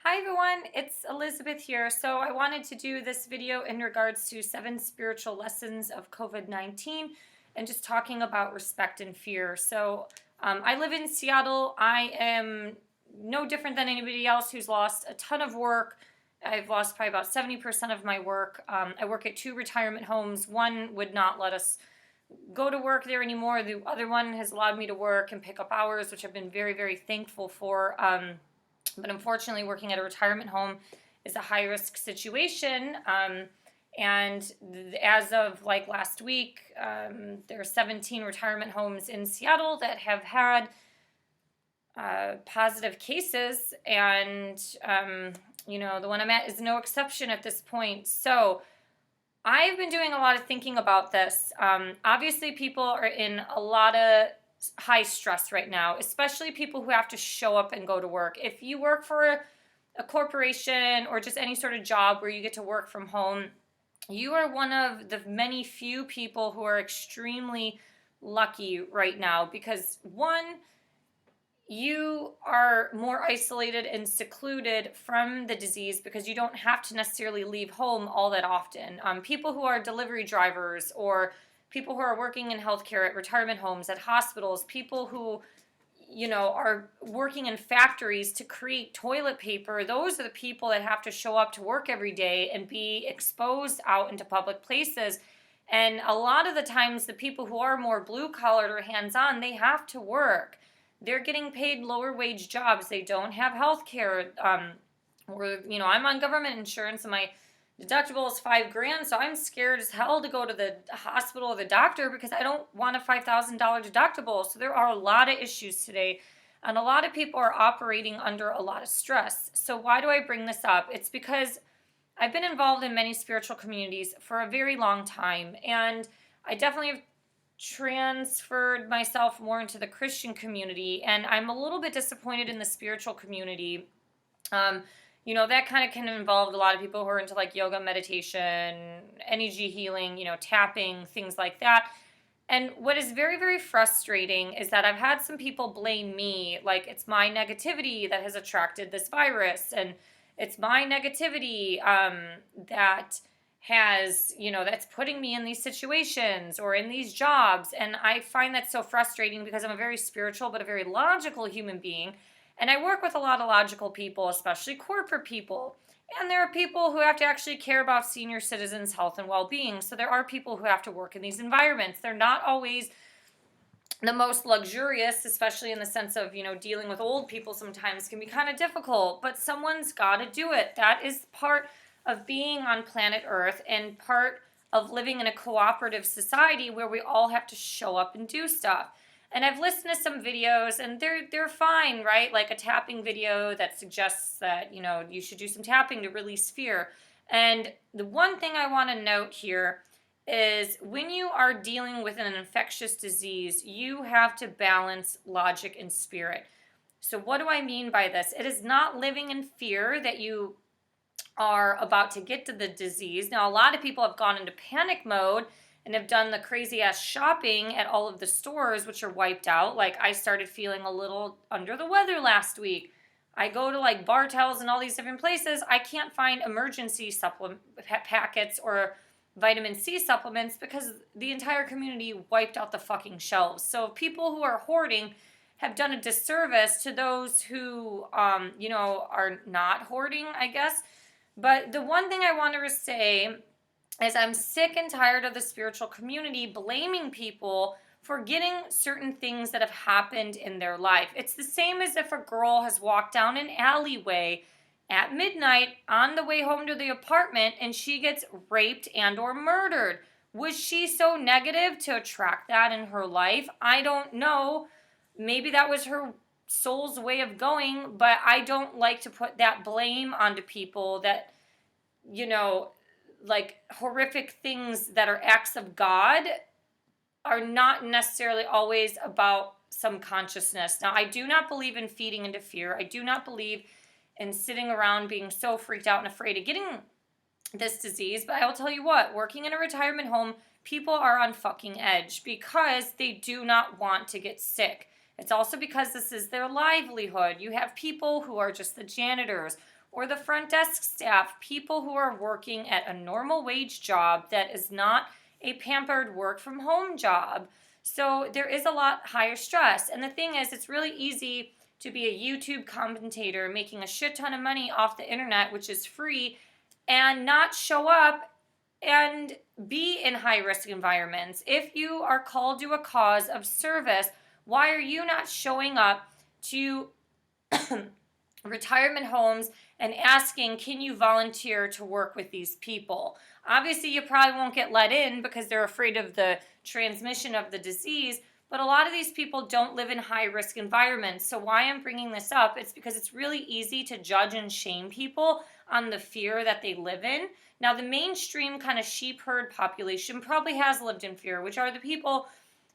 Hi everyone, it's Elizabeth here. So I wanted to do this video in regards to 7 spiritual lessons of COVID-19 and just talking about respect and fear. I live in Seattle. I am no different than anybody else who's lost a ton of work. I've lost probably about 70% of my work. I work at 2 retirement homes. One would not let us go to work there anymore. The other one has allowed me to work and pick up hours, which I've been very, very thankful for. But unfortunately, working at a retirement home is a high risk situation. And as of like last week, there are 17 retirement homes in Seattle that have had positive cases. And, the one I'm at is no exception at this point. So I've been doing a lot of thinking about this. Obviously, people are in a lot of high stress right now, especially people who have to show up and go to work. If you work for a corporation or just any sort of job where you get to work from home, you are one of the many few people who are extremely lucky right now because one, you are more isolated and secluded from the disease because you don't have to necessarily leave home all that often. People who are delivery drivers or people who are working in healthcare at retirement homes, at hospitals, people who, are working in factories to create toilet paper, those are the people that have to show up to work every day and be exposed out into public places. And a lot of the times, the people who are more blue-collared or hands-on, they have to work. They're getting paid lower wage jobs. They don't have health care. I'm on government insurance and my deductible is $5,000, so I'm scared as hell to go to the hospital or the doctor because I don't want a $5,000 deductible. So there are a lot of issues today, and a lot of people are operating under a lot of stress. So why do I bring this up? It's because I've been involved in many spiritual communities for a very long time, and I definitely have transferred myself more into the Christian community, and I'm a little bit disappointed in the spiritual community. That kind of can involve a lot of people who are into like yoga, meditation, energy healing, tapping, things like that. And what is very, very frustrating is that I've had some people blame me, like it's my negativity that has attracted this virus, and it's my negativity that has, that's putting me in these situations or in these jobs. And I find that so frustrating because I'm a very spiritual but a very logical human being. And I work with a lot of logical people, especially corporate people. And there are people who have to actually care about senior citizens' health and well-being. So there are people who have to work in these environments. They're not always the most luxurious, especially in the sense of, dealing with old people sometimes can be kind of difficult. But someone's got to do it. That is part of being on planet Earth and part of living in a cooperative society where we all have to show up and do stuff. And I've listened to some videos and they're fine, right? Like a tapping video that suggests that, you should do some tapping to release fear. And the one thing I want to note here is when you are dealing with an infectious disease, you have to balance logic and spirit. So what do I mean by this? It is not living in fear that you are about to get to the disease. Now, a lot of people have gone into panic mode and have done the crazy ass shopping at all of the stores, which are wiped out. Like I started feeling a little under the weather last week. I go to like Bartell's and all these different places. I can't find emergency supplement packets or vitamin C supplements because the entire community wiped out the fucking shelves. So people who are hoarding have done a disservice to those who, are not hoarding, I guess. But the one thing I want to say is I'm sick and tired of the spiritual community blaming people for getting certain things that have happened in their life. It's the same as if a girl has walked down an alleyway at midnight on the way home to the apartment and she gets raped and or murdered. Was she so negative to attract that in her life? I don't know. Maybe that was her soul's way of going, but I don't like to put that blame onto people that, like horrific things that are acts of God are not necessarily always about some consciousness. Now, I do not believe in feeding into fear. I do not believe in sitting around being so freaked out and afraid of getting this disease. But I will tell you what, working in a retirement home, people are on fucking edge because they do not want to get sick. It's also because this is their livelihood. You have people who are just the janitors or the front desk staff, people who are working at a normal wage job that is not a pampered work from home job. So there is a lot higher stress. And the thing is, it's really easy to be a YouTube commentator making a shit ton of money off the internet, which is free, and not show up and be in high risk environments. If you are called to a cause of service, why are you not showing up to retirement homes and asking, can you volunteer to work with these people? Obviously, you probably won't get let in because they're afraid of the transmission of the disease, but a lot of these people don't live in high risk environments. So why I'm bringing this up, it's because it's really easy to judge and shame people on the fear that they live in. Now, the mainstream kind of sheep herd population probably has lived in fear, which are the people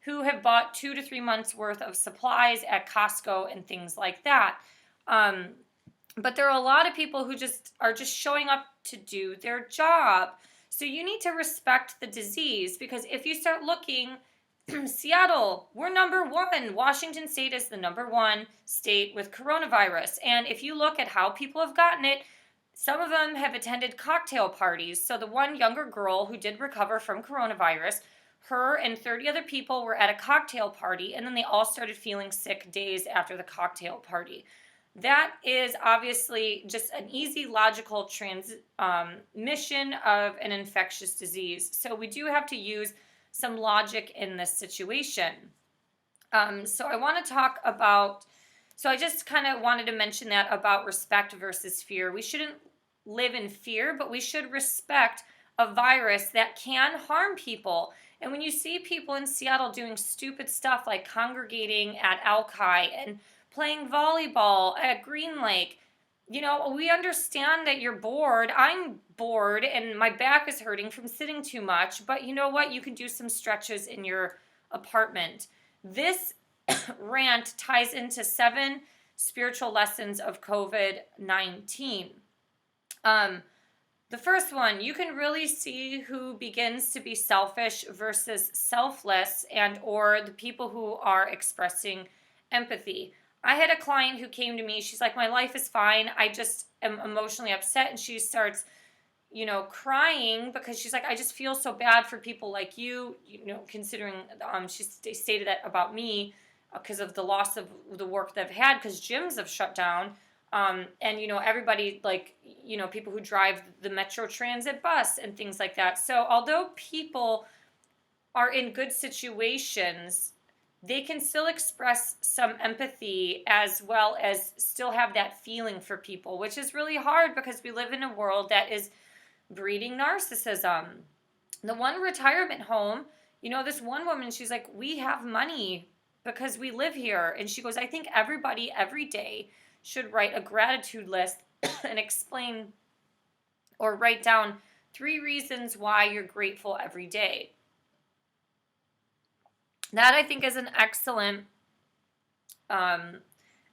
who have bought 2 to 3 months worth of supplies at Costco and things like that. But there are a lot of people who are just showing up to do their job. So you need to respect the disease, because if you start looking, Seattle, we're number one. Washington State is the number one state with coronavirus. And if you look at how people have gotten it, some of them have attended cocktail parties. So the one younger girl who did recover from coronavirus, her and 30 other people were at a cocktail party, and then they all started feeling sick days after the cocktail party. That is obviously just an easy, logical transmission of an infectious disease. So we do have to use some logic in this situation. So I just kind of wanted to mention that about respect versus fear. We shouldn't live in fear, but we should respect a virus that can harm people. And when you see people in Seattle doing stupid stuff like congregating at Alki and playing volleyball at Green Lake, we understand that you're bored. I'm bored and my back is hurting from sitting too much, but you know what? You can do some stretches in your apartment. This rant ties into 7 spiritual lessons of COVID-19. The first one, you can really see who begins to be selfish versus selfless, and or the people who are expressing empathy. I had a client who came to me. She's like, my life is fine. I just am emotionally upset. And she starts, crying because she's like, I just feel so bad for people like you, considering she stated that about me because of the loss of the work that I've had because gyms have shut down. And, everybody people who drive the Metro Transit bus and things like that. So although people are in good situations, they can still express some empathy as well as still have that feeling for people, which is really hard because we live in a world that is breeding narcissism. The one retirement home, this one woman, she's like, we have money because we live here. And she goes, I think everybody every day should write a gratitude list and explain or write down 3 reasons why you're grateful every day. That, I think, is an excellent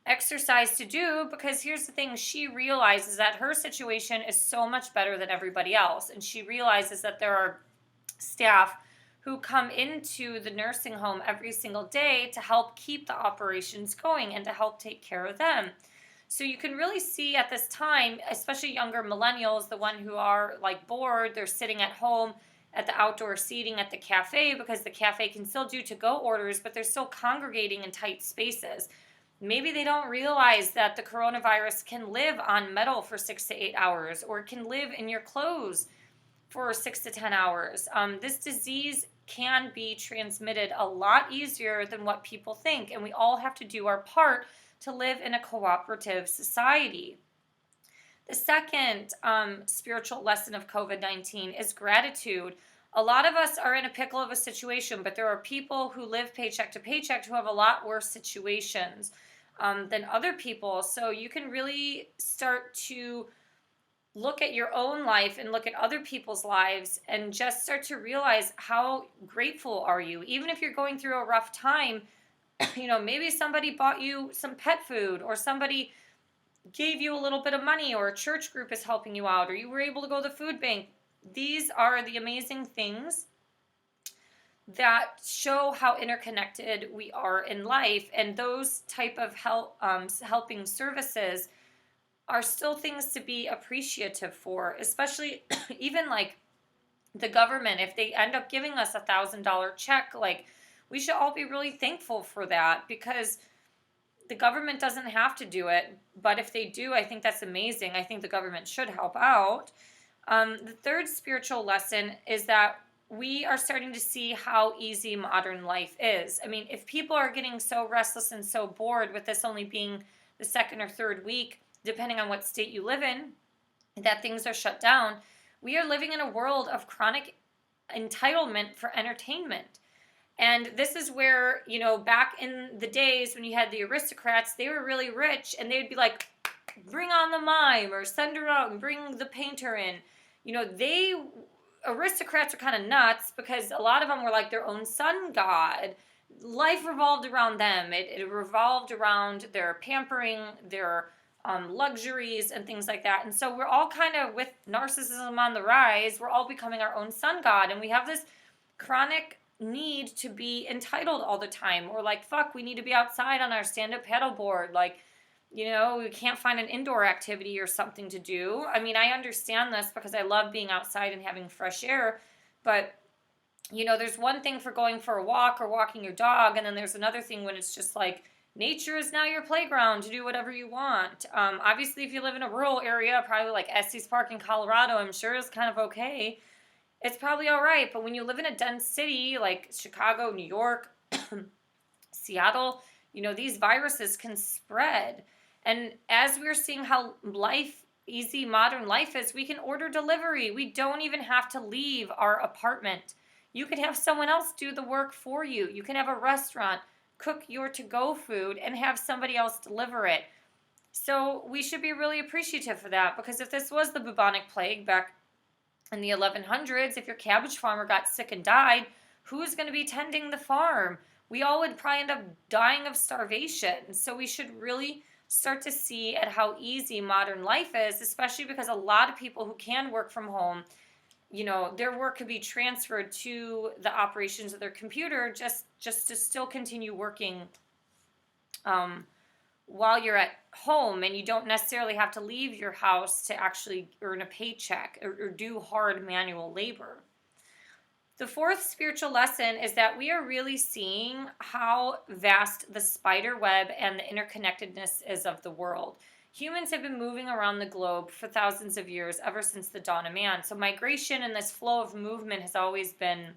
exercise to do, because here's the thing. She realizes that her situation is so much better than everybody else. And she realizes that there are staff who come into the nursing home every single day to help keep the operations going and to help take care of them. So you can really see at this time, especially younger millennials, the one who are bored, they're sitting at home at the outdoor seating at the cafe, because the cafe can still do to-go orders, but they're still congregating in tight spaces. Maybe they don't realize that the coronavirus can live on metal for 6 to 8 hours, or it can live in your clothes for 6 to 10 hours. This disease can be transmitted a lot easier than what people think, and we all have to do our part to live in a cooperative society. The second spiritual lesson of COVID-19 is gratitude. A lot of us are in a pickle of a situation, but there are people who live paycheck to paycheck who have a lot worse situations than other people. So you can really start to look at your own life and look at other people's lives and just start to realize how grateful are you. Even if you're going through a rough time, maybe somebody bought you some pet food, or somebody gave you a little bit of money, or a church group is helping you out, or you were able to go to the food bank. These are the amazing things that show how interconnected we are in life, and those type of helping services are still things to be appreciative for, especially even like the government. If they end up giving us $1,000 check, like, we should all be really thankful for that, because the government doesn't have to do it, but if they do, I think that's amazing. I think the government should help out. The third spiritual lesson is that we are starting to see how easy modern life is. I mean, if people are getting so restless and so bored with this only being the second or third week, depending on what state you live in, that things are shut down, we are living in a world of chronic entitlement for entertainment. And this is where, back in the days when you had the aristocrats, they were really rich and they'd be like, bring on the mime, or send her out and bring the painter in. They aristocrats are kind of nuts because a lot of them were like their own sun god. Life revolved around them. It revolved around their pampering, their luxuries and things like that. And so we're all kind of, with narcissism on the rise, we're all becoming our own sun god. And we have this chronic need to be entitled all the time. Or like, fuck, we need to be outside on our stand-up paddleboard. Like, we can't find an indoor activity or something to do. I mean, I understand this because I love being outside and having fresh air. But, there's one thing for going for a walk or walking your dog. And then there's another thing when it's just like, nature is now your playground to do whatever you want. Obviously, if you live in a rural area, probably like Estes Park in Colorado, I'm sure is kind of okay. It's probably all right. But when you live in a dense city like Chicago, New York, Seattle, these viruses can spread. And as we're seeing how easy modern life is, we can order delivery. We don't even have to leave our apartment. You could have someone else do the work for you. You can have a restaurant cook your to-go food and have somebody else deliver it. So we should be really appreciative for that, because if this was the bubonic plague back in the 1100s, if your cabbage farmer got sick and died, who's going to be tending the farm? We all would probably end up dying of starvation. So we should really start to see at how easy modern life is, especially because a lot of people who can work from home, their work could be transferred to the operations of their computer just to still continue working while you're at home, and you don't necessarily have to leave your house to actually earn a paycheck or do hard manual labor. The fourth spiritual lesson is that we are really seeing how vast the spider web and the interconnectedness is of the world. Humans have been moving around the globe for thousands of years, ever since the dawn of man. So migration and this flow of movement has always been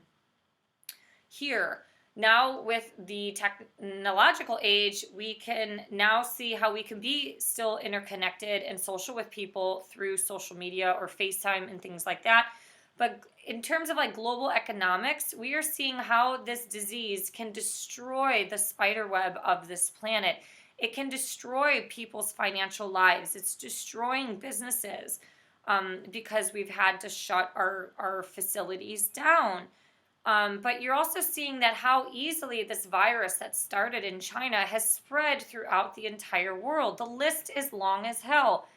here. Now, with the technological age, we can now see how we can be still interconnected and social with people through social media or FaceTime and things like that. But in terms of like global economics, we are seeing how this disease can destroy the spider web of this planet. It can destroy people's financial lives. It's destroying businesses because we've had to shut our facilities down. But you're also seeing that how easily this virus that started in China has spread throughout the entire world. The list is long as hell.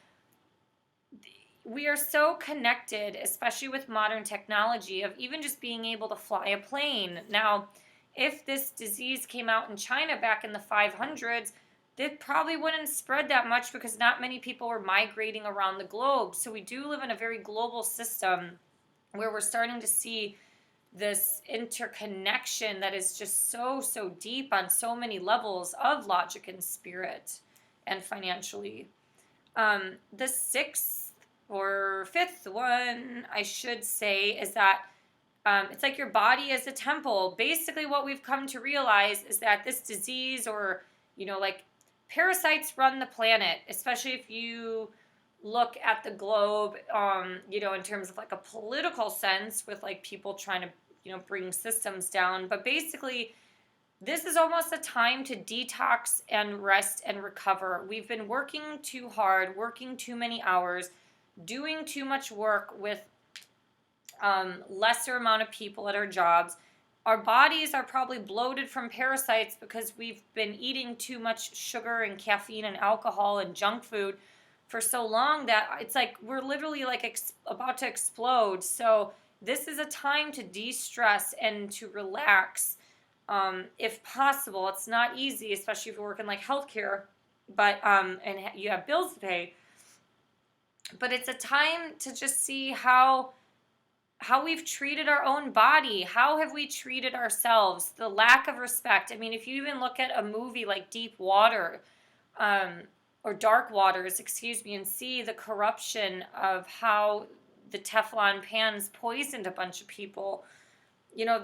We are so connected, especially with modern technology, of even just being able to fly a plane. Now, if this disease came out in China back in the 500s, it probably wouldn't spread that much because not many people were migrating around the globe. So we do live in a very global system where we're starting to see this interconnection that is just so deep on so many levels of logic and spirit and financially. The sixth or fifth one, I should say, is that it's like your body is a temple. Basically, what we've come to realize is that this disease, or, like, parasites run the planet, especially if you look at the globe, in terms of like a political sense, with like people trying to, bring systems down. But basically, this is almost a time to detox and rest and recover. We've been working too hard, working too many hours, doing too much work with lesser amount of people at our jobs. Our bodies are probably bloated from parasites because we've been eating too much sugar and caffeine and alcohol and junk food for so long that it's like we're literally like about to explode. So this is a time to de-stress and to relax, if possible. It's not easy, especially if you're working like healthcare, but and you have bills to pay. But it's a time to just see how we've treated our own body. How have we treated ourselves? The lack of respect. I mean, if you even look at a movie like Deep Water, um, or Dark Waters, excuse me, and see the corruption of how the Teflon pans poisoned a bunch of people.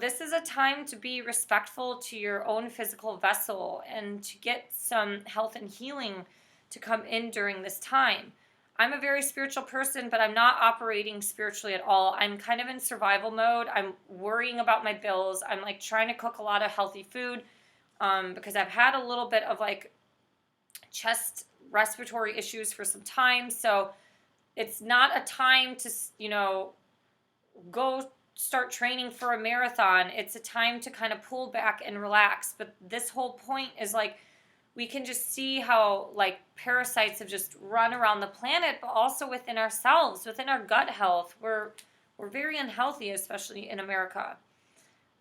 This is a time to be respectful to your own physical vessel and to get some health and healing to come in during this time. I'm a very spiritual person, but I'm not operating spiritually at all. I'm kind of in survival mode. I'm worrying about my bills. I'm like trying to cook a lot of healthy food, because I've had a little bit of like chest respiratory issues for some time. So it's not a time to, go start training for a marathon. It's a time to kind of pull back and relax. But this whole point is like, we can just see how like parasites have just run around the planet, but also within ourselves, within our gut health. We're very unhealthy, especially in America.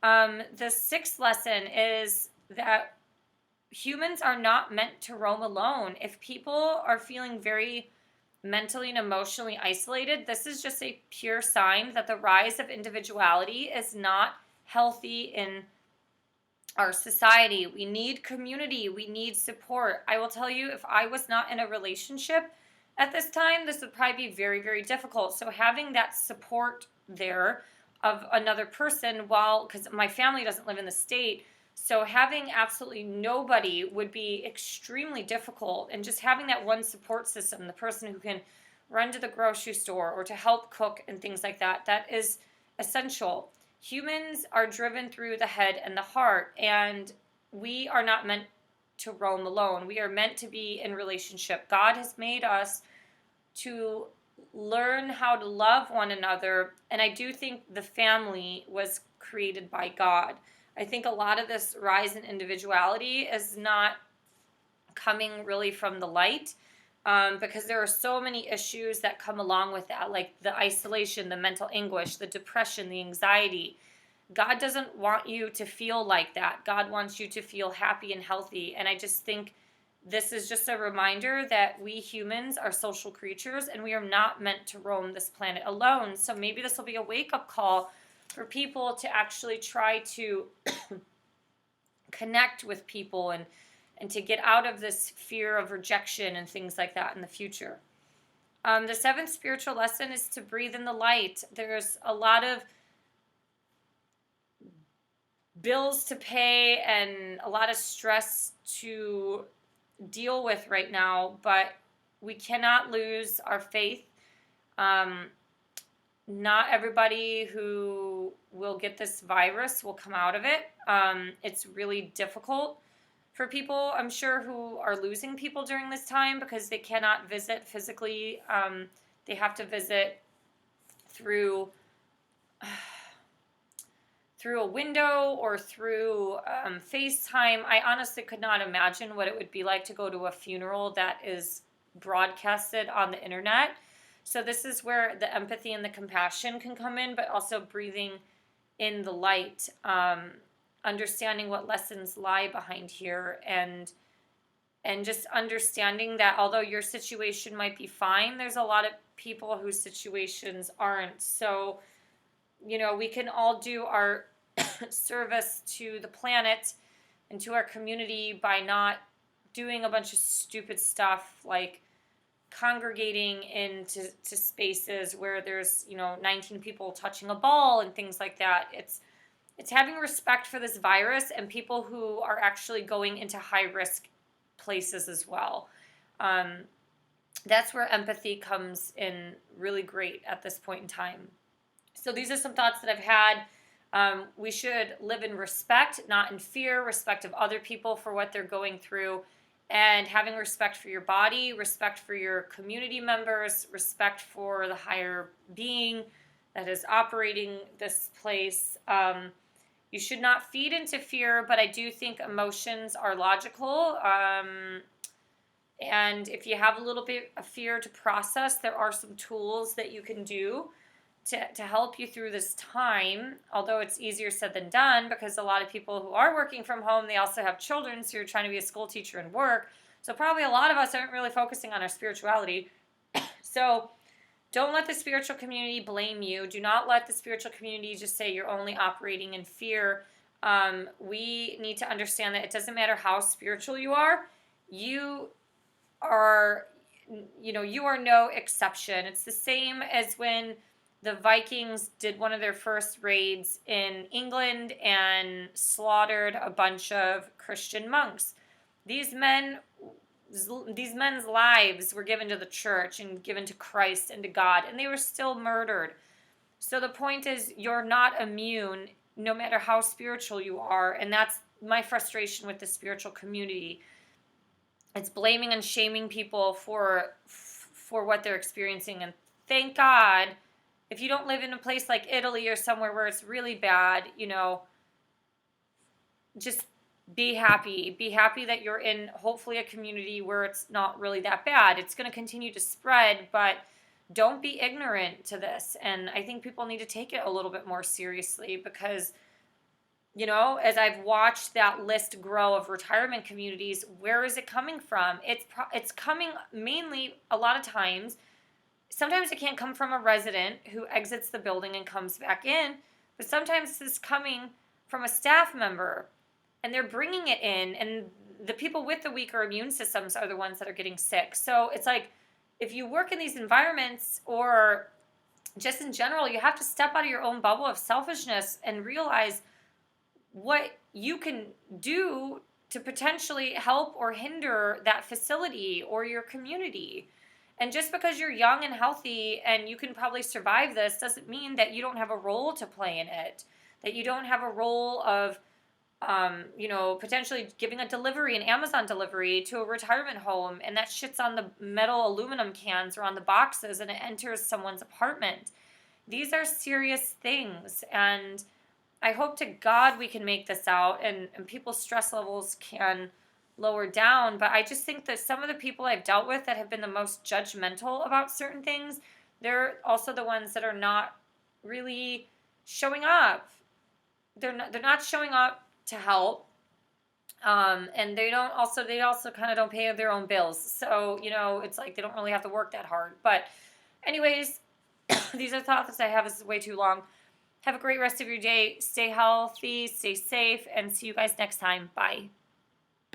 The sixth lesson is that humans are not meant to roam alone. If people are feeling very mentally and emotionally isolated, this is just a pure sign that the rise of individuality is not healthy in our society. We need community. We need support. I will tell you, if I was not in a relationship at this time, this would probably be very, very difficult. So having that support there of another person, because my family doesn't live in the state, so having absolutely nobody would be extremely difficult. And just having that one support system, the person who can run to the grocery store or to help cook and things like that, that is essential. Humans are driven through the head and the heart, and we are not meant to roam alone. We are meant to be in relationship. God has made us to learn how to love one another, and I do think the family was created by God. I think a lot of this rise in individuality is not coming really from the light, because there are so many issues that come along with that, like the isolation, the mental anguish, the depression, the anxiety. God doesn't want you to feel like that. God wants you to feel happy and healthy. And I just think this is just a reminder that we humans are social creatures and we are not meant to roam this planet alone. So maybe this will be a wake-up call for people to actually try to connect with people and to get out of this fear of rejection and things like that in the future. The seventh spiritual lesson is to breathe in the light. There's a lot of bills to pay and a lot of stress to deal with right now, but we cannot lose our faith. Not everybody who will get this virus will come out of it. It's really difficult for people, I'm sure, who are losing people during this time because they cannot visit physically. They have to visit through a window or through FaceTime. I honestly could not imagine what it would be like to go to a funeral that is broadcasted on the internet. So this is where the empathy and the compassion can come in, but also breathing in the light, understanding what lessons lie behind here, and just understanding that although your situation might be fine, there's a lot of people whose situations aren't. So, we can all do our service to the planet and to our community by not doing a bunch of stupid stuff like congregating into spaces where there's 19 people touching a ball and things like that. It's having respect for this virus and people who are actually going into high risk places as well. That's where empathy comes in really great at this point in time. So these are some thoughts that I've had. We should live in respect, not in fear, respect of other people for what they're going through, and having respect for your body, respect for your community members, respect for the higher being that is operating this place. You should not feed into fear, but I do think emotions are logical. And if you have a little bit of fear to process, there are some tools that you can do to help you through this time, although it's easier said than done because a lot of people who are working from home, they also have children, so you're trying to be a school teacher and work. So probably a lot of us aren't really focusing on our spirituality. So Don't let the spiritual community blame you. Do not let the spiritual community just say you're only operating in fear. We need to understand that it doesn't matter how spiritual you are. You are, you are no exception. It's the same as when the Vikings did one of their first raids in England and slaughtered a bunch of Christian monks. These men these men's lives were given to the church and given to Christ and to God, and they were still murdered. So the point is, you're not immune no matter how spiritual you are, and that's my frustration with the spiritual community. It's blaming and shaming people for what they're experiencing, and thank God if you don't live in a place like Italy or somewhere where it's really bad, just be happy. Be happy that you're in hopefully a community where it's not really that bad. It's going to continue to spread, but don't be ignorant to this. And I think people need to take it a little bit more seriously because, as I've watched that list grow of retirement communities, where is it coming from? It's coming mainly a lot of times. Sometimes it can't come from a resident who exits the building and comes back in, but sometimes it's coming from a staff member and they're bringing it in, and the people with the weaker immune systems are the ones that are getting sick. So it's like, if you work in these environments or just in general, you have to step out of your own bubble of selfishness and realize what you can do to potentially help or hinder that facility or your community. And just because you're young and healthy and you can probably survive this doesn't mean that you don't have a role to play in it, that you don't have a role of potentially giving a delivery, an Amazon delivery to a retirement home, and that shit's on the metal aluminum cans or on the boxes and it enters someone's apartment. These are serious things, and I hope to God we can make this out and people's stress levels can lower down. But I just think that some of the people I've dealt with that have been the most judgmental about certain things, they're also the ones that are not really showing up. They're not showing up to help, and they also kind of don't pay their own bills, so it's like they don't really have to work that hard. But anyways, these are thoughts I have. This is way too long. Have a great rest of your day. Stay healthy, stay safe, and see you guys next time. Bye.